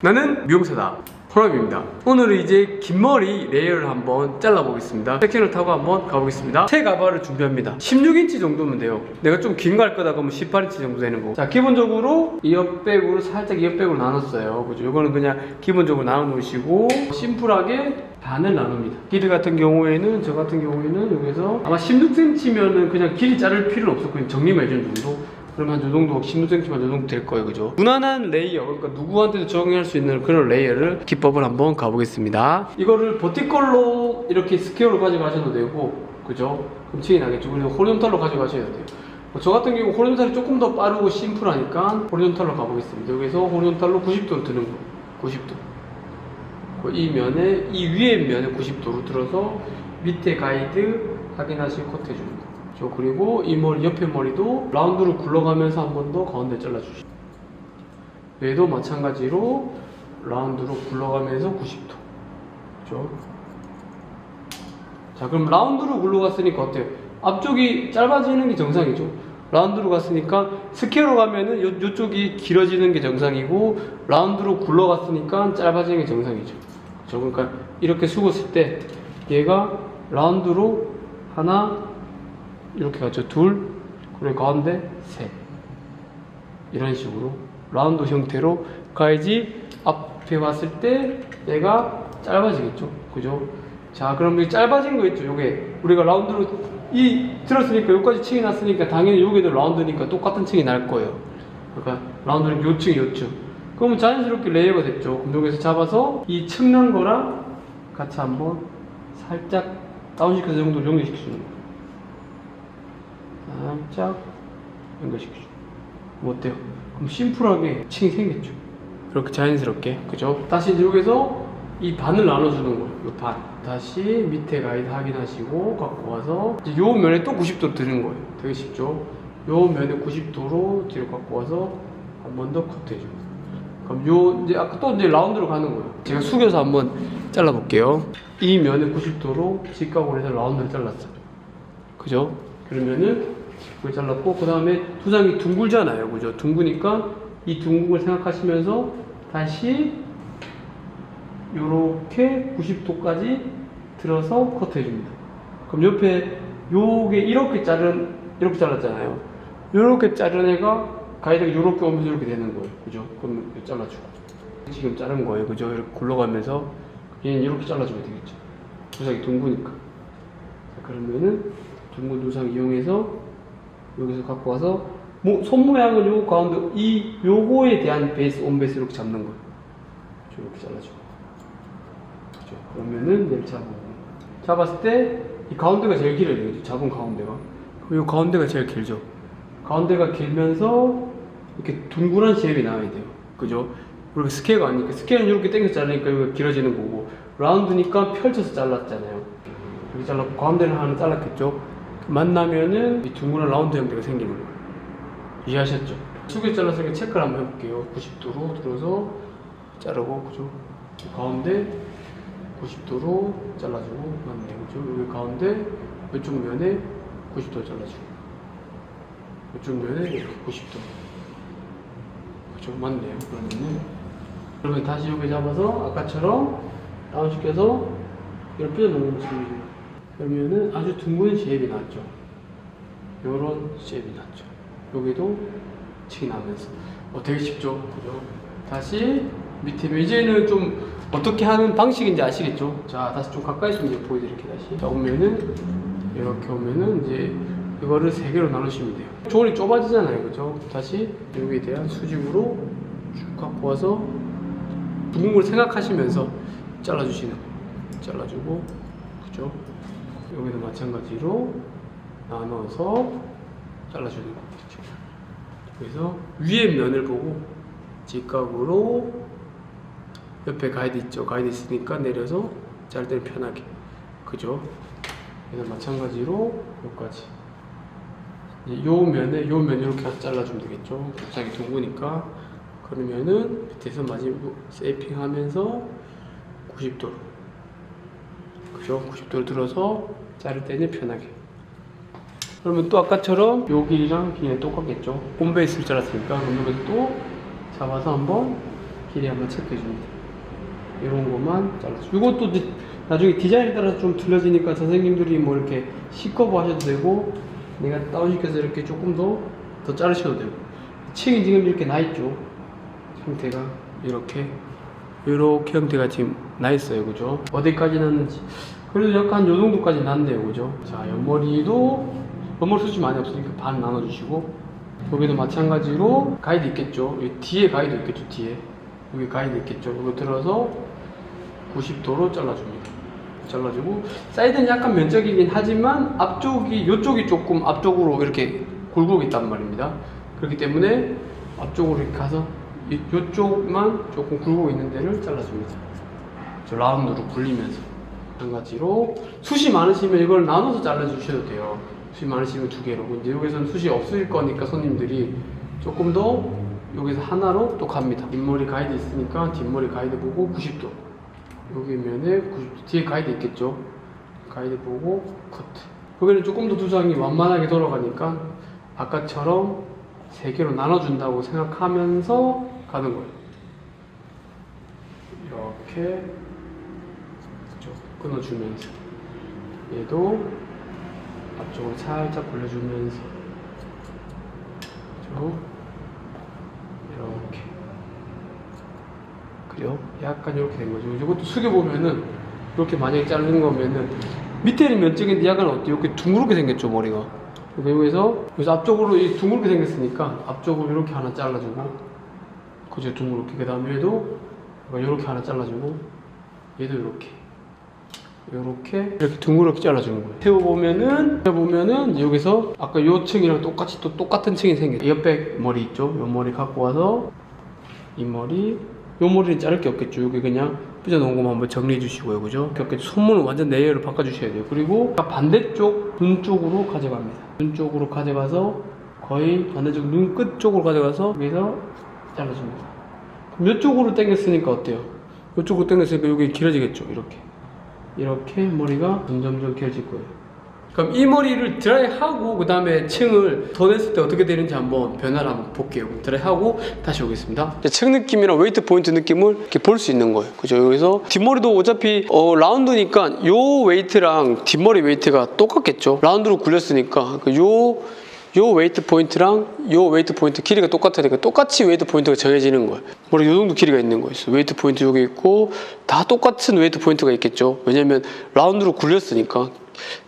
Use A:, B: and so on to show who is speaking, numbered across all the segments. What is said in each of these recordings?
A: 나는 미용사다, 호람입니다. 오늘은 이제 긴 머리 레이어를 한번 잘라보겠습니다. 섹션을 타고 한번 가보겠습니다. 새 가발을 준비합니다. 16인치 정도면 돼요. 내가 좀 긴 거 할 거다 그러면 18인치 정도 되는 거. 자, 기본적으로 이어백으로 살짝 이어백으로 나눴어요. 그죠? 이거는 그냥 기본적으로 나눠 놓으시고 심플하게 반을 나눕니다. 길이 같은 경우에는, 저 같은 경우에는 여기서 아마 16cm면은 그냥 길이 자를 필요는 없었거든요. 정리만 해주는 정도. 그러면 한 요 정도, 16cm만 요 정도 될 거예요. 그죠? 무난한 레이어, 그러니까 누구한테도 적용할 수 있는 그런 레이어를, 기법을 한번 가보겠습니다. 이거를 버티컬로 이렇게 스퀘어로 가져가셔도 되고, 그죠? 그럼 층이 나겠죠. 그리고 호리존탈로 가져가셔야 돼요. 저 같은 경우 호리존탈이 조금 더 빠르고 심플하니까 호리존탈로 가보겠습니다. 여기서 호리존탈로 90도로 드는 거. 90도. 이 면에, 이 위에 면에 90도로 들어서 밑에 가이드 확인하시고 컷 해줍니다. 그리고 이 머리, 옆에 머리도 라운드로 굴러가면서 한 번 더 가운데 잘라주시고, 얘도 마찬가지로 라운드로 굴러가면서 90도. 그죠? 자, 그럼 라운드로 굴러갔으니까 어때요? 앞쪽이 짧아지는 게 정상이죠. 라운드로 갔으니까 스퀘어로 가면은 요쪽이 길어지는 게 정상이고, 라운드로 굴러갔으니까 짧아지는 게 정상이죠. 그죠? 그러니까 이렇게 숙었을 때 얘가 라운드로 하나, 이렇게 가죠. 둘, 그리고 가운데 셋. 이런 식으로 라운드 형태로 가야지 앞에 봤을 때 얘가 짧아지겠죠. 그죠? 자, 그럼 이 짧아진 거 있죠. 요게 우리가 라운드로 들었으니까 여기까지 층이 났으니까 당연히 여기도 라운드니까 똑같은 층이 날 거예요. 그러니까 라운드는 요층, 요층. 그러면 자연스럽게 레이어가 됐죠. 그럼 여기서 잡아서 이 층 난 거랑 같이 한번 살짝 다운시켜서 정도 연결시켜주는 거예요. 살짝 연결시켜줘. 뭐 어때요? 그럼 심플하게 층이 생겼죠. 그렇게 자연스럽게. 그죠? 다시 이제 여기서 이 반을 나눠주는 거예요. 이 반. 다시 밑에 가이드 확인하시고 갖고 와서 이제 요 면에 또 90도로 드는 거예요. 되게 쉽죠? 요 면에 90도로 뒤로 갖고 와서 한 번 더 커트해줍니다. 그럼 요 이제 아까 또 이제 라운드로 가는 거예요. 제가 숙여서 한번 잘라볼게요. 이 면에 90도로 직각으로 해서 라운드를 잘랐어요. 그죠? 그러면은 이걸 잘랐고, 그 다음에 두 장이 둥글잖아요. 그죠? 둥그니까 이 둥근 걸 생각하시면서 다시 요렇게 90도까지 들어서 커트 해줍니다. 그럼 옆에 요게 이렇게 잘랐잖아요. 요렇게 자른 애가 가이드가 요렇게 오면서 이렇게 되는 거예요. 그죠? 그럼 잘라주고. 지금 자른 거예요. 그죠? 이렇게 굴러가면서 얘는 이렇게 잘라주면 되겠죠. 두 장이 둥그니까. 자, 그러면은 둥근 두상 이용해서 여기서 갖고 와서 손 모양은 요 가운데 요거에 대한 베이스, 온베이스 이렇게 잡는 거예요. 이렇게 잘라주고. 그렇죠? 그러면은 얘를 잡았을 때 이 가운데가 제일 길어야 되겠죠. 잡은 가운데가. 그리고 이 가운데가 제일 길죠. 가운데가 길면서 이렇게 둥그런 쉐입이 나와야 돼요. 그죠? 그리고 스퀘어가 아니니까, 스퀘어는 이렇게 당겨서 자르니까 여기가 길어지는 거고, 라운드니까 펼쳐서 잘랐잖아요. 이렇게 잘랐고 가운데는 하나 잘랐겠죠. 만나면은 이 둥그런 라운드 형태가 생기는 거예요. 이해하셨죠? 숙여 잘랐으니까 체크를 한번 해볼게요. 90도로 들어서 자르고, 그죠? 가운데 90도로 잘라주고, 맞네요. 그죠? 여기 가운데 이쪽 면에 90도 잘라주고, 이쪽 면에 이렇게 90도. 그죠? 맞네요. 그러면 다시 여기 잡아서 아까처럼 다운시켜서 이렇게 삐져놓는 모습이죠. 그러면은 아주 둥근 쉐입이 났죠. 요런 쉐입이 났죠. 여기도 층이 나면서 되게 쉽죠. 그죠? 다시 밑에 이제는 좀 어떻게 하는 방식인지 아시겠죠? 자, 다시 좀 가까이서 이제 보여드릴게요. 다시. 자, 오면은 이렇게 오면은 이제 이거를 세 개로 나누시면 돼요. 조건이 좁아지잖아요. 그죠? 다시 여기에 대한 수직으로 쭉 갖고 와서 둥근 걸 생각하시면서 잘라주시는 거예요. 잘라주고, 그죠? 여기도 마찬가지로 나눠서 잘라주는 거죠. 그래서 위에 면을 보고 직각으로 옆에 가이드 있죠. 가이드 있으니까 내려서 자를 때는 편하게. 그죠? 그래서 마찬가지로 여기까지. 요 면에 요 면 이렇게 잘라주면 되겠죠. 갑자기 둥그니까. 그러면은 밑에서 마지막 세이핑 하면서 90도로. 그죠? 90도로 들어서 자를 때는 편하게. 그러면 또 아까처럼 요 길이랑 길이 똑같겠죠. 홈베이스를 잘랐으니까. 그럼 여기서 또 잡아서 한번 길이 한번 체크해 줍니다. 이런 것만 잘라주고, 이것도 나중에 디자인에 따라서 좀 틀려지니까 선생님들이 뭐 이렇게 C커브 하셔도 되고, 내가 다운시켜서 이렇게 조금 더 자르셔도 되고. 층이 지금 이렇게 나있죠. 형태가 이렇게 형태가 지금 나있어요. 그죠? 어디까지 났는지. 그래도 약간 요 정도까지 났네요. 그죠? 자, 옆머리 수지 많이 없으니까 반 나눠주시고, 여기도 마찬가지로 가이드 있겠죠. 여기 뒤에 가이드 있겠죠. 뒤에 여기 가이드 있겠죠. 이거 들어서 90도로 잘라줍니다. 잘라주고, 사이드는 약간 면적이긴 하지만 요쪽이 조금 앞쪽으로 이렇게 굴곡이 있단 말입니다. 그렇기 때문에 앞쪽으로 이렇게 가서 이쪽만 조금 굴곡 있는 데를 잘라줍니다. 저 라운드로 굴리면서. 마찬가지로 숱이 많으시면 이걸 나눠서 잘라주셔도 돼요. 숱이 많으시면 두 개로. 이제 여기서는 숱이 없을 거니까 손님들이 조금 더 여기서 하나로 또 갑니다. 뒷머리 가이드 있으니까 뒷머리 가이드 보고 90도. 여기면은 90도. 뒤에 가이드 있겠죠. 가이드 보고 커트. 여기는 조금 더 두상이 완만하게 돌아가니까 아까처럼 3개로 나눠준다고 생각하면서 가는 거예요. 이렇게 끊어주면서, 얘도 앞쪽으로 살짝 굴려주면서, 이렇게. 그래요? 약간 이렇게 된 거죠. 이것도 숙여보면은, 이렇게 만약에 자르는 거면은, 밑에는 면적인데 약간 어때요? 이렇게 둥그렇게 생겼죠, 머리가. 여기서 앞쪽으로 둥그렇게 생겼으니까, 앞쪽으로 이렇게 하나 잘라주고, 그죠? 둥그렇게. 그 다음에 얘도 이렇게 하나 잘라주고, 얘도 이렇게 둥그렇게 잘라주는 거예요. 세워보면은 여기서 아까 요 층이랑 똑같이 또 똑같은 층이 생겨요. 옆에 머리 있죠? 요 머리 갖고 와서 요 머리는 자를 게 없겠죠. 여기 그냥 삐져놓은 것만 한번 정리해 주시고요. 그죠? 손문은 완전 레이어를 바꿔주셔야 돼요. 그리고 반대쪽 눈 쪽으로 가져갑니다. 눈 쪽으로 가져가서 거의 반대쪽 눈 끝 쪽으로 가져가서 여기서 잘라줍니다. 그럼 이쪽으로 당겼으니까 어때요? 이쪽으로 당겼으니까 여기 길어지겠죠. 이렇게 머리가 점점점 길어질 거예요. 그럼 이 머리를 드라이하고 그 다음에 층을 더 냈을 때 어떻게 되는지 한번 변화를 한번 볼게요. 드라이하고 다시 오겠습니다. 층 느낌이랑 웨이트 포인트 느낌을 이렇게 볼 수 있는 거예요. 그죠? 여기서 뒷머리도 어차피 라운드니까 요 웨이트랑 뒷머리 웨이트가 똑같겠죠. 라운드로 굴렸으니까 요 웨이트 포인트랑 요 웨이트 포인트 길이가 똑같으니까 똑같이 웨이트 포인트가 정해지는 거예요. 머리 요 정도 길이가 있는 거예요. 웨이트 포인트 여기 있고 다 똑같은 웨이트 포인트가 있겠죠. 왜냐면 라운드로 굴렸으니까.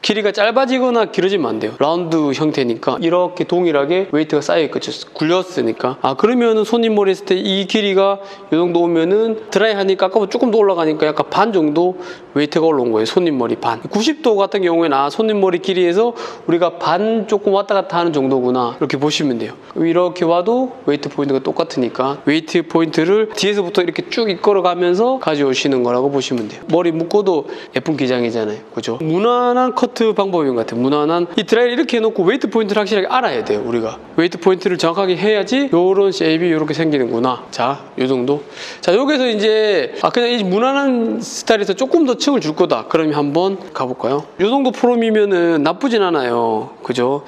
A: 길이가 짧아지거나 길어지면 안 돼요. 라운드 형태니까 이렇게 동일하게 웨이트가 쌓여있겠죠. 굴렸으니까. 그러면은 손님 머리 했을 때 이 길이가 이 정도 오면은 드라이 하니까 아까보다 조금 더 올라가니까 약간 반 정도 웨이트가 올라온 거예요. 손님 머리 반. 90도 같은 경우에는 손님 머리 길이에서 우리가 반 조금 왔다 갔다 하는 정도구나, 이렇게 보시면 돼요. 이렇게 와도 웨이트 포인트가 똑같으니까 웨이트 포인트를 뒤에서부터 이렇게 쭉 이끌어가면서 가져오시는 거라고 보시면 돼요. 머리 묶어도 예쁜 기장이잖아요. 그죠? 무난한 커트 방법인 것 같아요. 무난한. 이 드라이를 이렇게 해놓고 웨이트 포인트를 확실하게 알아야 돼요. 우리가 웨이트 포인트를 정확하게 해야지 요런 쉐입이 이렇게 생기는구나. 자, 요 정도. 자, 여기서 이제 그냥 이 무난한 스타일에서 조금 더 층을 줄 거다, 그러면 한번 가볼까요? 요 정도 프롬이면은 나쁘진 않아요. 그죠?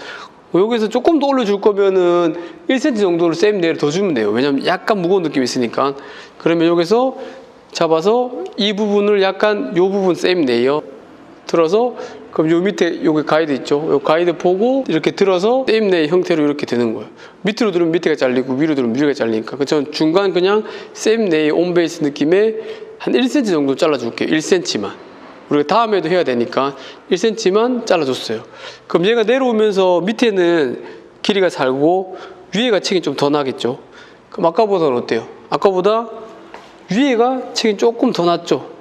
A: 여기서 조금 더 올려줄 거면은 1cm 정도를 쌤 내를 더 주면 돼요. 왜냐면 약간 무거운 느낌이 있으니까. 그러면 여기서 잡아서 이 부분을 약간 요 부분 쌤 내요 들어서, 그럼 요 밑에 여기 가이드 있죠? 요 가이드 보고 이렇게 들어서 쌤네 형태로 이렇게 되는 거예요. 밑으로 들으면 밑에가 잘리고 위로 들으면 위가 잘리니까. 저는 중간 그냥 쌤네 온베이스 느낌의 한 1cm 정도 잘라줄게요. 1cm만. 우리가 다음에도 해야 되니까 1cm만 잘라줬어요. 그럼 얘가 내려오면서 밑에는 길이가 살고 위에가 층이 좀 더 나겠죠? 그럼 아까보다는 어때요? 아까보다 위에가 층이 조금 더 낮죠?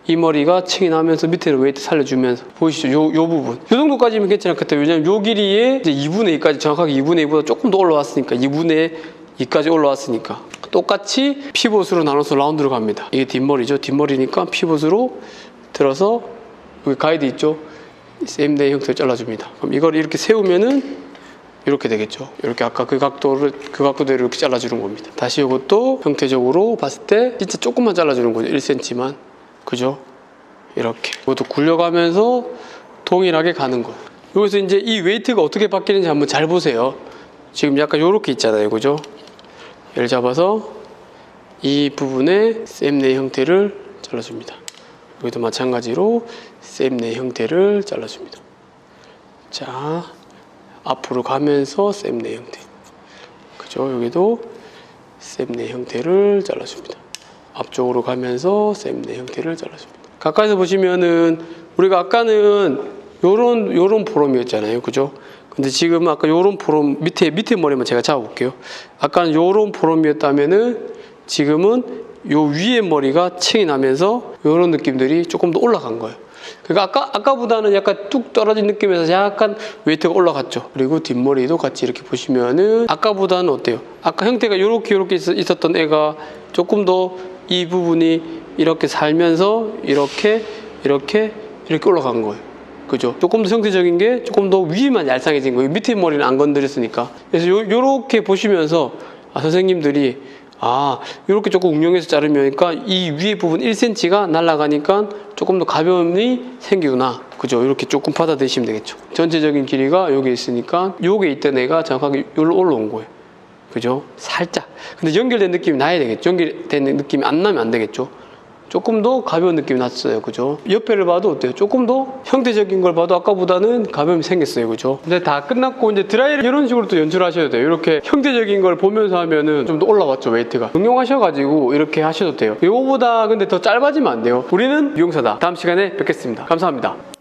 A: 이 머리가 층이 나면서 밑에는 웨이트 살려주면서. 보이시죠? 요 부분. 요 정도까지면 괜찮을 것 같아요. 왜냐면 요 길이에 이제 2분의 2까지, 정확하게 2분의 2보다 조금 더 올라왔으니까, 2분의 2까지 올라왔으니까. 똑같이 피봇으로 나눠서 라운드로 갑니다. 이게 뒷머리죠. 뒷머리니까 피봇으로 들어서 여기 가이드 있죠? 쌤네 형태로 잘라줍니다. 그럼 이걸 이렇게 세우면은 이렇게 되겠죠. 이렇게 아까 그 각도대로 이렇게 잘라주는 겁니다. 다시 이것도 형태적으로 봤을 때 진짜 조금만 잘라주는 거죠. 1cm만. 그죠? 이렇게. 이것도 굴려가면서 동일하게 가는 거예요. 여기서 이제 이 웨이트가 어떻게 바뀌는지 한번 잘 보세요. 지금 약간 요렇게 있잖아요. 그죠? 얘를 잡아서 이 부분에 쌤네 형태를 잘라줍니다. 여기도 마찬가지로 쌤네 형태를 잘라줍니다. 자, 앞으로 가면서 쌤네 형태. 그죠? 여기도 쌤네 형태를 잘라줍니다. 앞쪽으로 가면서 쌤네 형태를 잘라줍니다. 가까이서 보시면은 우리가 아까는 요런 포럼이었잖아요. 그죠? 근데 지금 아까 요런 포럼 밑에 머리만 제가 잡아볼게요. 아까는 요런 포럼이었다면은 지금은 요 위에 머리가 층이 나면서 요런 느낌들이 조금 더 올라간 거예요. 그러니까 아까보다는 약간 뚝 떨어진 느낌에서 약간 웨이트가 올라갔죠. 그리고 뒷머리도 같이 이렇게 보시면은 아까보다는 어때요? 아까 형태가 요렇게 있었던 애가 조금 더 이 부분이 이렇게 살면서 이렇게 올라간 거예요. 그죠? 조금 더 형태적인 게 조금 더 위만 얄쌍해진 거예요. 밑에 머리는 안 건드렸으니까. 그래서 요렇게 보시면서 선생님들이 이렇게 조금 응용해서 자르면 이 위에 부분 1cm가 날아가니까 조금 더 가벼움이 생기구나. 그죠? 이렇게 조금 받아들이시면 되겠죠. 전체적인 길이가 여기 있으니까 요게 있던 애가 정확하게 여기로 올라온 거예요. 그죠? 살짝. 근데 연결된 느낌이 나야 되겠죠. 연결된 느낌이 안 나면 안 되겠죠. 조금 더 가벼운 느낌이 났어요. 그죠? 옆에를 봐도 어때요? 조금 더 형태적인 걸 봐도 아까보다는 가벼움이 생겼어요. 그죠? 근데 다 끝났고 이제 드라이를 이런 식으로 또 연출하셔도 돼요. 이렇게 형태적인 걸 보면서 하면은 좀 더 올라왔죠. 웨이트가. 응용하셔가지고 이렇게 하셔도 돼요. 이거보다 근데 더 짧아지면 안 돼요. 우리는 유용사다. 다음 시간에 뵙겠습니다. 감사합니다.